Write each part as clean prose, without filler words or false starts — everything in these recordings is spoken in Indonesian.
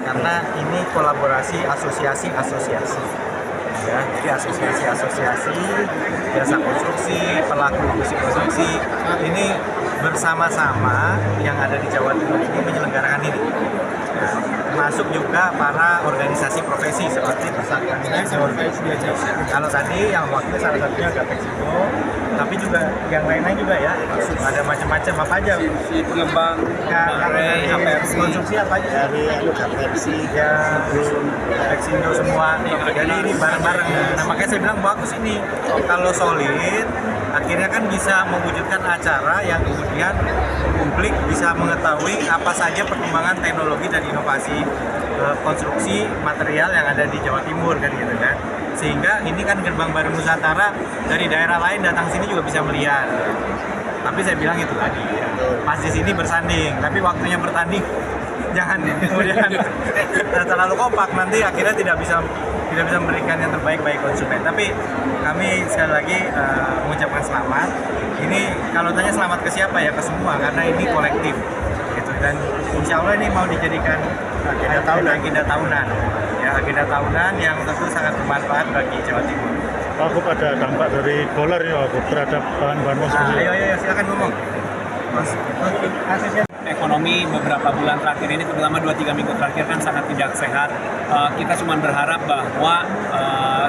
karena ini kolaborasi asosiasi-asosiasi. Ya, jadi asosiasi-asosiasi jasa konstruksi, pelaku industri konstruksi ini bersama-sama yang ada di Jawa Timur ini menyelenggarakan ini. Ya, termasuk juga para organisasi profesi seperti Persatuan Kalau tadi yang wakil salah satunya Gapexindo, tapi juga yang lain-lain juga ya, ada macam-macam apa aja. Pengembang Dari konstruksi apa aja? Dari Gapexindo, ya, Gapexindo semua. Jadi ini bareng-bareng. Nah, makanya saya bilang bagus ini. Kalau solid, akhirnya kan bisa mewujudkan acara yang kemudian publik bisa mengetahui apa saja perkembangan teknologi dan inovasi konstruksi material yang ada di Jawa Timur kan gitu kan. Sehingga ini kan gerbang baru Nusantara, dari daerah lain datang sini juga bisa melihat. Tapi saya bilang itu tadi ya. Pas di sini bersanding, tapi waktunya bertanding jangan kemudian terlalu kompak, nanti akhirnya tidak bisa memberikan yang terbaik bagi konsumen. Tapi kami sekali lagi mengucapkan selamat. Ini kalau tanya selamat ke siapa ya, ke semua, karena ini kolektif gitu. Dan insya Allah ini mau dijadikan agenda tahunan ya, agenda tahunan yang tentu sangat bermanfaat bagi Jawa Timur. Pak Gub, ada dampak dari dolar ya Pak Gub terhadap bahan-bahan konstruksi? Ayo silakan ngomong. Ekonomi beberapa bulan terakhir ini, terutama 2-3 minggu terakhir kan sangat tidak sehat. Kita cuma berharap bahwa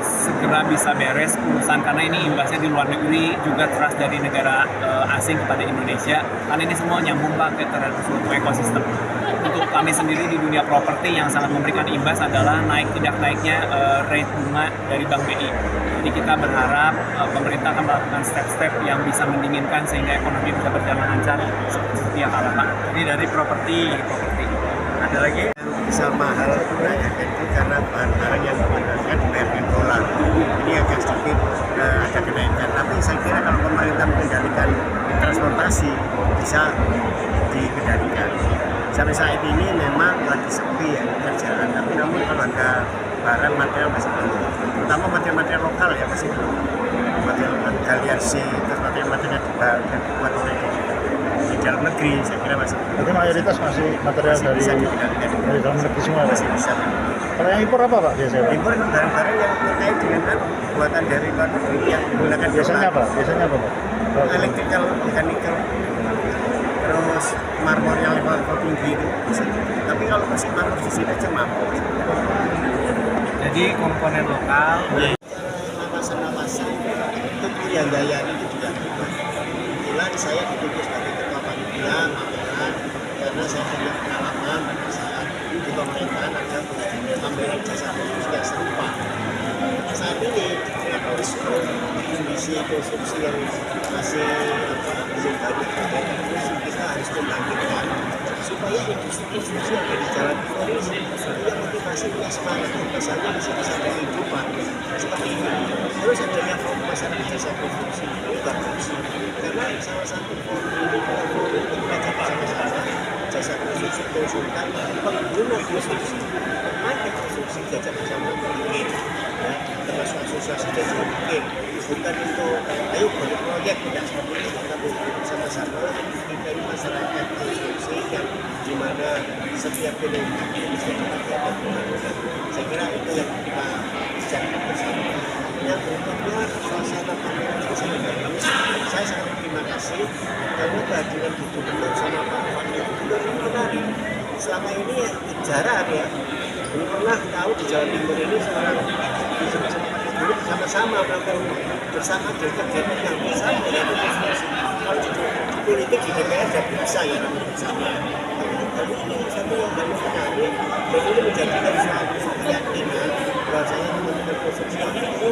segera bisa beres urusan, karena ini imbasnya di luar negeri juga trust dari negara asing kepada Indonesia, karena ini semua nyambung Pak ke terhadap suatu ekosistem. Untuk kami sendiri di dunia properti yang sangat memberikan imbas adalah tidak naiknya rate bunga dari Bank BI. Jadi kita berharap pemerintah akan melakukan step-step yang bisa mendinginkan sehingga ekonomi bisa berjalan lancar seperti yang kala Pak. Ini dari properti. Ada lagi? Bisa mahal gunanya itu karena bahan-bahan yang digunakan dibayar dengan dolar. Ini agak sedikit ada kenaikan. Tapi saya kira kalau pemerintah mengendalikan transportasi bisa dikendalikan. Sampai saat ini memang lagi sepi ya kerjaan. Tapi namun kalau ada barang material masih belum. Terutama material lokal ya masih belum. Material galiasi, terus material dibuat di dalam negeri, saya kira masih. Jadi mayoritas masih material dari dalam negeri semua masih bisa. Kalau yang impor apa Pak biasanya? Impor barang-barang yang terkait dengan buatan dari luar negeri yang menggunakan Biasanya apa? Biasanya apa Pak? Electrical, mechanical, terus marmor yang level tinggi itu bisa. Tapi kalau masih marmor di sini aja mampu. Jadi komponen lokal. Lapasan-lapasan itu yang daya itu juga. Kebetulan saya dituju sebagai ketua panitia Magelang karena saya punya pengalaman pada saat di pemerintahan ada pemberian jasa konstruksi yang serupa. Saat ini kondisi konstruksi yang masih belum banyak terjadi, kita harus membangkitkan supaya industri konstruksi yang ada di Jawa Timur ini punya motivasi, punya semangat, misalnya bisa kehidupan seperti ini. Terus adanya forum masyarakat jasa konstruksi ini bagus, karena salah satu forum ini kita bersama-sama jasa konstruksi konsultan pengguna konstruksi, pemakai konstruksi jasa bersama mungkin ya, termasuk asosiasi jasa mungkin bukan untuk ayo buat proyek tidak seperti itu, tapi sama-sama dari masyarakat konstruksi yang dimana setiap penelitian bisa dilakukan pembangunan. Saya kira itu yang kita bicarakan bersama. Yang berikutnya suasana pembangunan sangat bagus. Saya sangat terima kasih karena kehadiran Bu Gubernur sama Pak Wakil Gubernur ini menarik. Selama ini ya jarang ya, belum pernah tahu di Jawa Timur ini seorang sama-sama melakukan bersama dengan kegiatan yang bersama yaitu konstruksi. Kalau di politik di DPR tidak bisa ya bersama. Tapi ini satu yang harus menarik dan ini menjadikan suatu keyakinan bahwasanya teman-teman konstruksi itu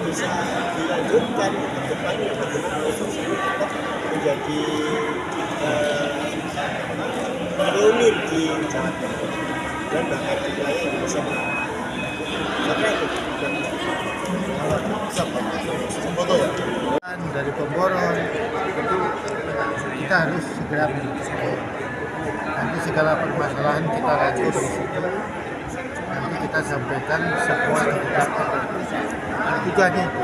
bisa dilanjutkan ke depan bagaimana konstruksi ini tetap menjadi pionir di Jawa Timur dan bahkan di wilayah Indonesia. Dari pemborong itu kita harus segera menyelesaikan. Nanti segala permasalahan kita rangkul di situ. Nanti kita sampaikan semua kita. Tujuannya itu.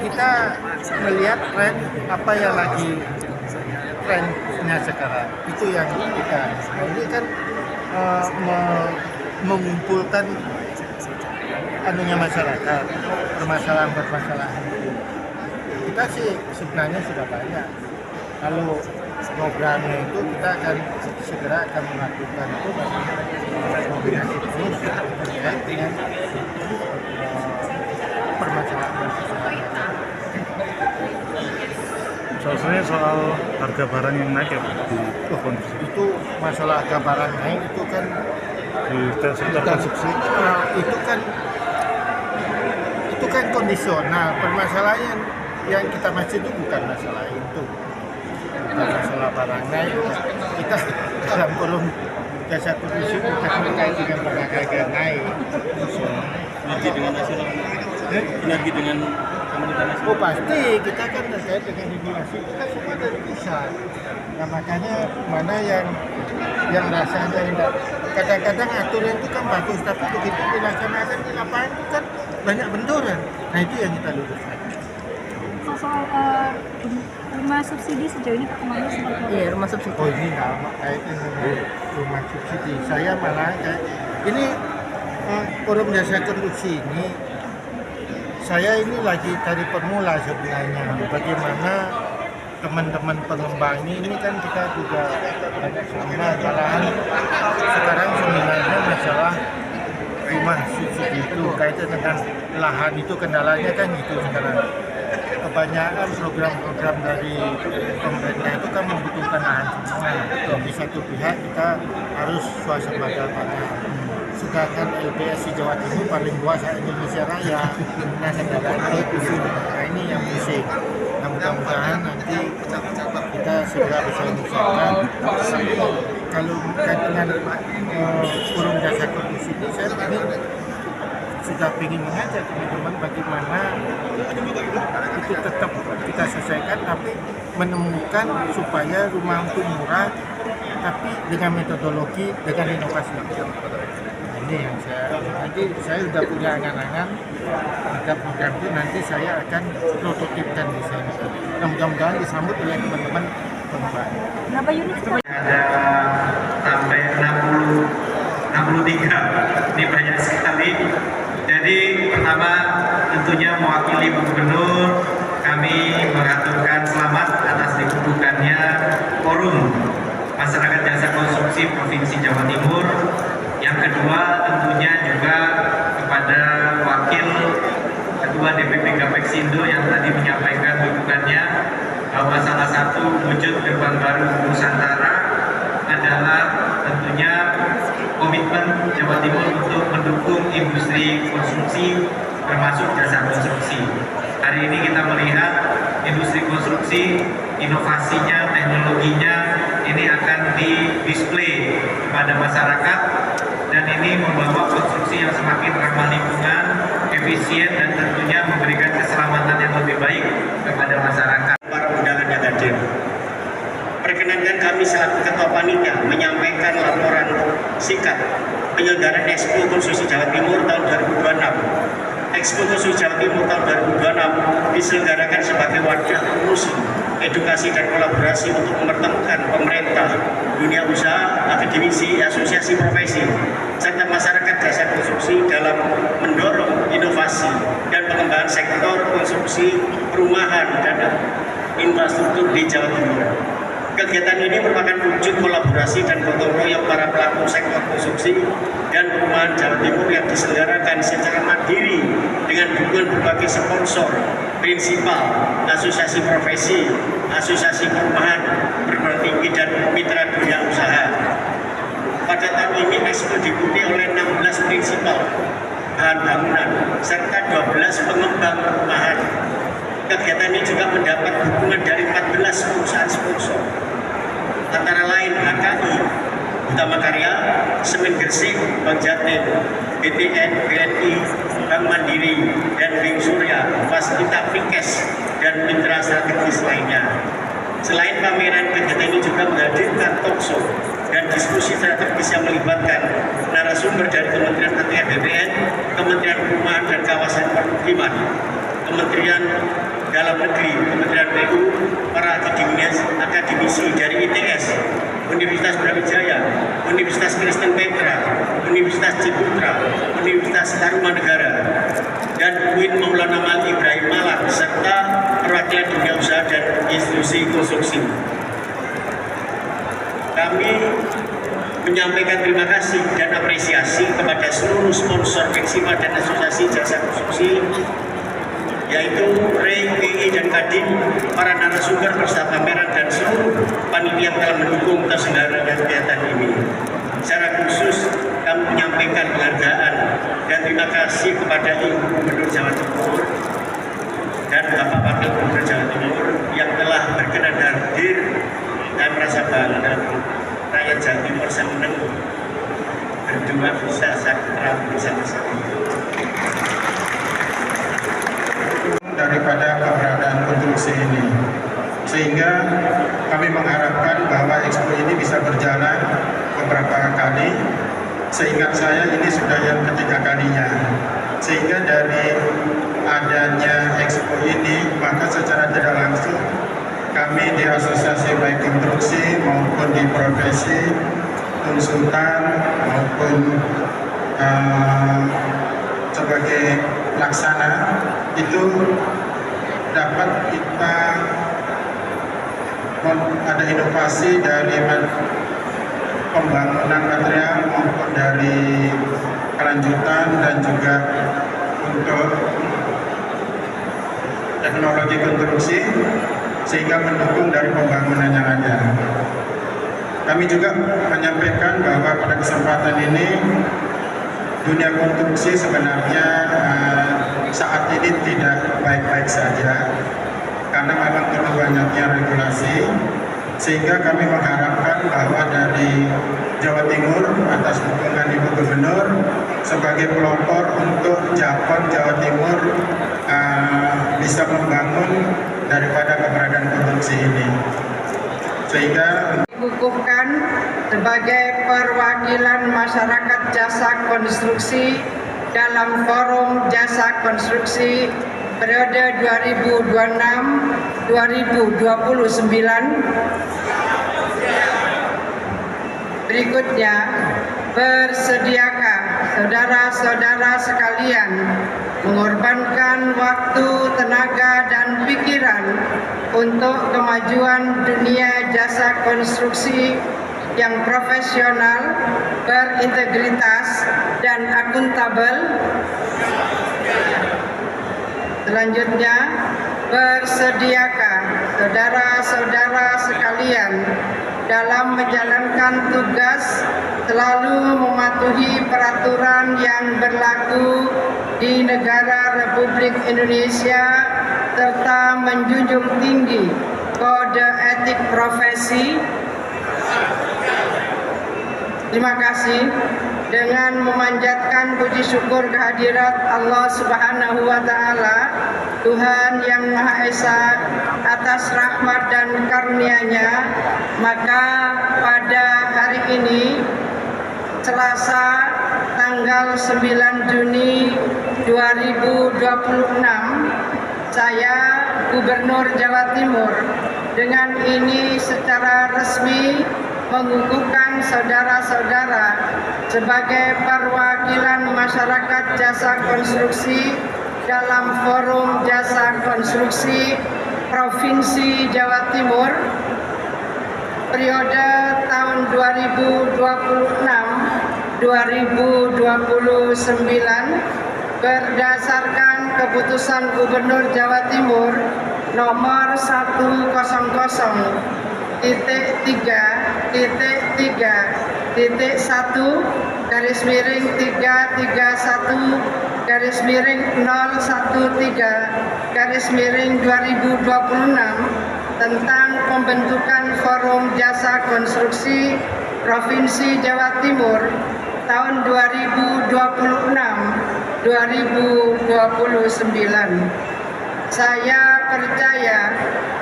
Kita melihat tren apa yang lagi trennya sekarang. Itu yang kita. Nah, ini kan mengumpulkan anunya masyarakat, permasalahan kita sih sebenarnya sudah banyak. Kalau programnya itu kita akan segera melakukan itu kombinasi terus terkait dengan permasalahan. Soalnya soal harga barang yang naik ya Itu masalah harga barang naik itu kan di sektor konsumsi. Itu kan kondisional. Permasalahan yang kita maksud itu bukan masalah itu, bukan masalah barang naik. Kita dalam kurung jasa kondisi bukan terkait dengan barang harga naik. Sinergi dengan nasional, sinergi dengan pemerintah nasional. Oh pasti, kita kan terkait dengan regulasi kita semua dari pusat. Nah makanya mana yang rasanya tidak, kadang-kadang aturan itu kan bagus, tapi begitu dilaksanakan di lapangan itu kan banyak benturan. Nah itu yang kita luruskan. Soal rumah subsidi sejauh ini perkembangannya seperti apa? Iya, rumah subsidi. Oh ini nama kaitan dengan rumah subsidi. Saya malah ini forum jasa konstruksi ini. Saya ini lagi cari formula sebenarnya bagaimana teman-teman pengembang ini kan kita juga banyak sama, malahan sekarang sebenarnya masalah rumah subsidi itu kaitan dengan lahan itu kendalanya kan gitu sekarang. Kebanyakan program-program dari pemerintah itu kan membutuhkan lahan semua. Di satu pihak kita harus swasembada pangan. Sedangkan LPS di Jawa Timur paling luas Indonesia Raya. Nah, kendalanya itu nah, ini yang pusing. Nah, mudah-mudahan nanti kita segera bisa menyelesaikan. Kalau dengan forum jasa konstruksi ini, saya sudah ingin mengajak teman-teman bagaimana itu tetap kita selesaikan, tapi menemukan supaya rumah itu murah, tapi dengan metodologi, dengan inovasi. Ini yang saya sudah punya angan-angan ada program itu nanti saya akan prototipkan di sana. Nah, mudah-mudahan disambut oleh teman-teman pengembang. Berapa unit sih, Pak? Ada sampai 63, ini banyak sekali. Jadi pertama tentunya mewakili Pak Gubernur, kami mengaturkan selamat atas dibukukannya Forum Masyarakat Jasa Konstruksi Provinsi Jawa Timur. Yang kedua tentunya juga kepada Wakil Ketua DPP Gapexindo yang tadi menyampaikan dukungannya bahwa salah satu wujud gerbang baru Nusantara adalah tentunya komitmen Jawa Timur untuk mendukung industri konstruksi termasuk jasa konstruksi. Hari ini kita melihat industri konstruksi, inovasinya, teknologinya ini akan di-display kepada masyarakat dan ini membawa konstruksi yang semakin ramah lingkungan, efisien dan tentunya memberikan keselamatan yang lebih baik kepada masyarakat. Para undangan yang hadir, perkenankan kami selaku Ketua Panitia menyampaikan laporan singkat penyelenggaraan Expo Konstruksi Jawa Timur tahun 2026. Expo Konstruksi Jawa Timur tahun 2026 diselenggarakan sebagai wadah promosi, edukasi dan kolaborasi untuk mempertemukan pemerintah, dunia usaha, akademisi, asosiasi profesi, serta masyarakat jasa konstruksi dalam mendorong inovasi dan pengembangan sektor konstruksi, perumahan, dan infrastruktur di Jawa Timur. Kegiatan ini merupakan wujud kolaborasi dan gotong royong para pelaku sektor konstruksi dan perumahan Jawa Timur yang diselenggarakan secara mandiri dengan dukungan berbagai sponsor, prinsipal, asosiasi profesi, asosiasi perumahan, perguruan tinggi dan mitra dunia usaha. Pada tahun ini Expo diikuti oleh 16 prinsipal bahan bangunan serta 12 pengembang perumahan. Kegiatan ini juga mendapat dukungan dari 14 perusahaan sponsor, antara lain HKI, Utama Karya, Semen Gresik, Bank Jatim, BTN, BNI, Bank Mandiri, dan Bank Surya, Fasilita Fikes, dan mitra strategis lainnya. Selain pameran, kegiatan ini juga menghadirkan talkshow dan diskusi strategis yang melibatkan narasumber dari Kementerian ATR BPN, Kementerian Perumahan dan Kawasan Permukiman, Kementerian Dalam Negeri, Kementerian PU, para akademisi dari ITS, Universitas Brawijaya, Universitas Kristen Petra, Universitas Ciputra, Universitas Tarumanegara, dan UIN Maulana Malik Ibrahim Malang, serta perwakilan dunia usaha dan institusi konstruksi. Kami menyampaikan terima kasih dan apresiasi kepada seluruh sponsor Peksipa dan Asosiasi Jasa Konstruksi, yaitu REI, PI, dan Kadin, para narasumber peserta pameran, dan seluruh panitia yang telah mendukung terselenggaranya kegiatan ini. Secara khusus, kami menyampaikan penghargaan dan terima kasih kepada Ibu Gubernur Jawa Timur dan Bapak Wakil Gubernur Jawa Timur yang telah berkenan hadir dan merasa bangga. Rakyat Jawa Timur senang berdua bisa sakral bersama-sama. Daripada keberadaan konstruksi ini, sehingga kami mengharapkan bahwa Expo ini bisa berjalan beberapa kali. Seingat saya ini sudah yang ketiga kalinya, sehingga dari adanya Expo ini maka secara tidak langsung kami di asosiasi baik konstruksi maupun di profesi konsultan maupun sebagai laksana itu dapat kita ada inovasi dari pembangunan material maupun dari kelanjutan dan juga untuk teknologi konstruksi sehingga mendukung dari pembangunan yang ada. Kami juga menyampaikan bahwa pada kesempatan ini dunia konstruksi sebenarnya saat ini tidak baik-baik saja karena memang perlu banyaknya regulasi, sehingga kami mengharapkan bahwa dari Jawa Timur atas dukungan Ibu Gubernur sebagai pelopor untuk Japon Jawa Timur bisa membangun daripada keberadaan konstruksi ini, sehingga dikukuhkan sebagai perwakilan masyarakat jasa konstruksi dalam forum jasa konstruksi periode 2026-2029. Berikutnya, bersediakah saudara-saudara sekalian mengorbankan waktu, tenaga, dan pikiran untuk kemajuan dunia jasa konstruksi yang profesional, berintegritas, dan akuntabel? Selanjutnya, bersediakah saudara-saudara sekalian dalam menjalankan tugas selalu mematuhi peraturan yang berlaku di negara Republik Indonesia serta menjunjung tinggi kode etik profesi? Terima kasih. Dengan memanjatkan puji syukur kehadirat Allah Subhanahu wa Ta'ala, Tuhan yang Maha Esa, atas rahmat dan karunia-Nya, maka pada hari ini, Selasa tanggal 9 Juni 2026, saya Gubernur Jawa Timur dengan ini secara resmi mengukuhkan saudara-saudara sebagai perwakilan masyarakat jasa konstruksi dalam forum jasa konstruksi Provinsi Jawa Timur periode tahun 2026-2029 berdasarkan keputusan Gubernur Jawa Timur nomor 1,3.3.1/313/2026 tentang pembentukan Forum Jasa Konstruksi Provinsi Jawa Timur tahun 2026-2029. Saya percaya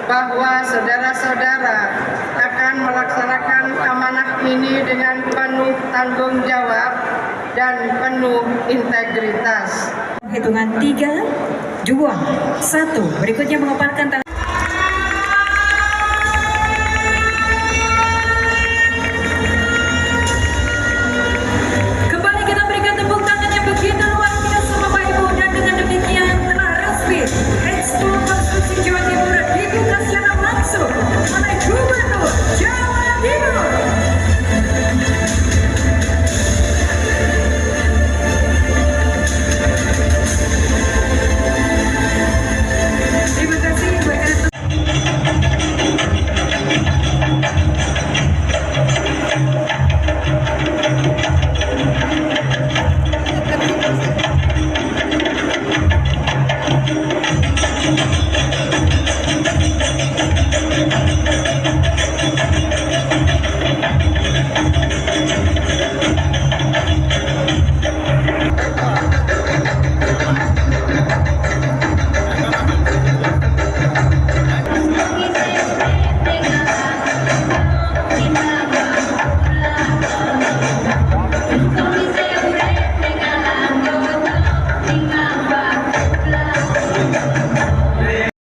bahwa saudara-saudara akan melaksanakan amanah ini dengan penuh tanggung jawab dan penuh integritas. Hitungan 3, 2, 1. Berikutnya mengeparkan tangan